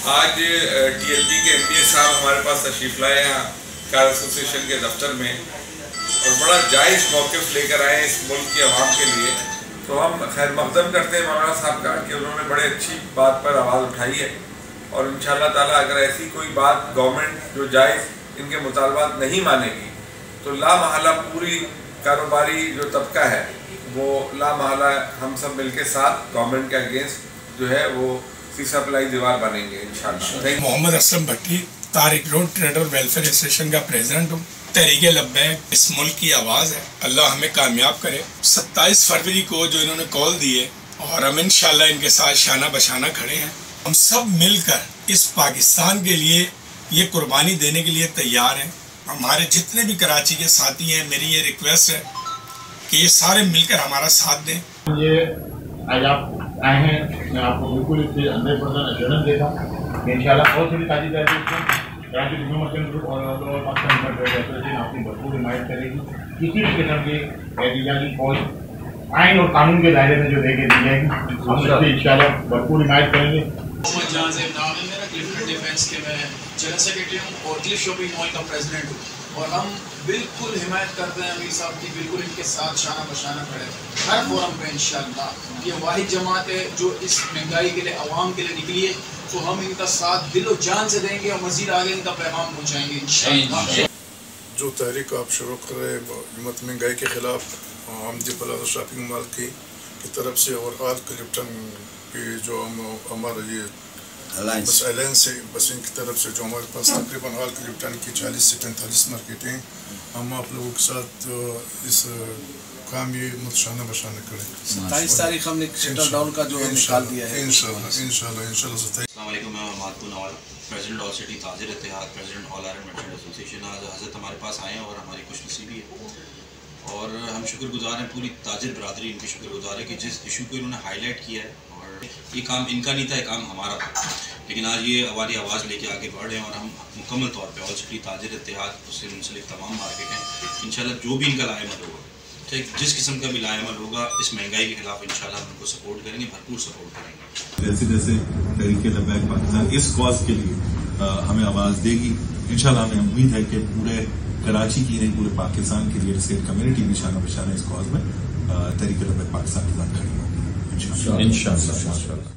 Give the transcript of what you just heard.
आज TLP के MPA साहब हमारे पास तशरीफ़ लाए हैं कार एसोसिएशन के दफ्तर में और बड़ा जायज़ मौक़िफ़ लेकर आए हैं इस मुल्क की आवाम के लिए। तो हम खैर मक़दम करते हैं मौलाना साहब का कि उन्होंने बड़े अच्छी बात पर आवाज़ उठाई है और इंशाअल्लाह ताला अगर ऐसी कोई बात गवर्नमेंट जो जायज़ इनके मुतालबात नहीं मानेगी तो लामहला पूरी कारोबारी जो तबका है वो लामहला हम सब मिल के साथ गवर्नमेंट के अगेंस्ट जो है वो सीसा पलाई दीवार बनेंगे इंशाअल्लाह। Mohammad Aslam Bhatti Tariq road trader welfare association का प्रेसिडेंट हूँ। तहरीके लब्बैक इस मुल्क की आवाज़ है, अल्लाह हमें कामयाब करे। 27 फरवरी को जो इन्होंने कॉल दी है और हम इंशाअल्लाह इनके साथ शाना बशाना खड़े हैं। हम सब मिलकर इस पाकिस्तान के लिए ये कुर्बानी देने के लिए तैयार हैं। हमारे जितने भी कराची के साथी हैं, मेरी ये रिक्वेस्ट है कि ये सारे मिलकर हमारा साथ दें। ये आज आप आए हैं, मैं आपको बिल्कुल इससे 100% एश्योरेंस देता हूँ इंशाल्लाह और सभी ताजी कराची डिप्लोमेटिक ग्रुप और पाकिस्तान एसोसिएशन आपकी भरपूर हिमायत करेगी। किसी भी किस्म की एहतिजाजी कोई आइन और कानून के दायरे में जो देके दी जाएगी हम उससे इंशाल्लाह भरपूर हिमायत करेंगे। मेरा क्लिफ्टन डिफेंस के मैं जनरल सेक्रेटरी हूँ और क्लिफ शॉपिंग मॉल का प्रेसिडेंट हूँ और हम बिल्कुल हिमायत करते हैं अमीर साहब की, बिल्कुल इनके साथ शाना बशाना खड़े हर फोरम पे इंशाअल्लाह। ये वाहिद जमात है जो इस महंगाई के लिए अवाम के लिए निकली है, तो हम इनका साथ दिलो जान से देंगे और मज़ीद आगे इनका पैगाम पहुँचाएंगे इंशाअल्लाह। जो तहरीक आप शुरू कर रहे हैं महंगाई के ख़िलाफ़ आमदी प्लाजा शॉपिंग मॉल की तरफ से और आल क्लिफ्टन की जो हमारा ये बस अलायंस से बस इनकी तरफ से जो हमारे पास तकरीबन आल क्लिफ्टन की 40 से 45 मार्केटें हम आप लोगों के साथ इस काम ये शाना बशाना करें। 27 तारीख हमने सेंट्रल डाउन का जो निकाल दिया है इंशाल्लाह। मैं Matu Nawal president all city ताजिर इत्तेहाद, president all iron merchant association. आज हज़रत हमारे पास आए हैं और हमारी खुशनसीबी है और हम शुक्रगुजार हैं, पूरी ताजिर बरादरी इनकी शुक्रगुजार है कि जिस इशू को इन्होंने हाईलाइट किया है और ये काम इनका नहीं था, ये काम हमारा था, लेकिन आज ये हमारी आवाज़ लेके आगे बढ़ रहे हैं और हम मुकम्मल तौर पे ऑल सिटी ताजिर इत्तेहाद उससे मुंसलिक तमाम मार्केट हैं इंशाल्लाह जो भी इनका लाएमल होगा, ठीक जिस किस्म का भी लाएमल होगा इस महंगाई के खिलाफ इंशाल्लाह हम उनको सपोर्ट करेंगे, भरपूर सपोर्ट करेंगे। जैसे जैसे तहरीके लब्बैक पाकिस्तान इस कॉज के लिए हमें आवाज़ देगी इंशाल्लाह हमें उम्मीद है कि पूरे कराची की नहीं पूरे पाकिस्तान की रियल एस्टेट कम्युनिटी भी शाना बशाना इस कॉज में तहरीके लब्बैक पाकिस्तान के साथ खड़ी होगी इंशाल्लाह।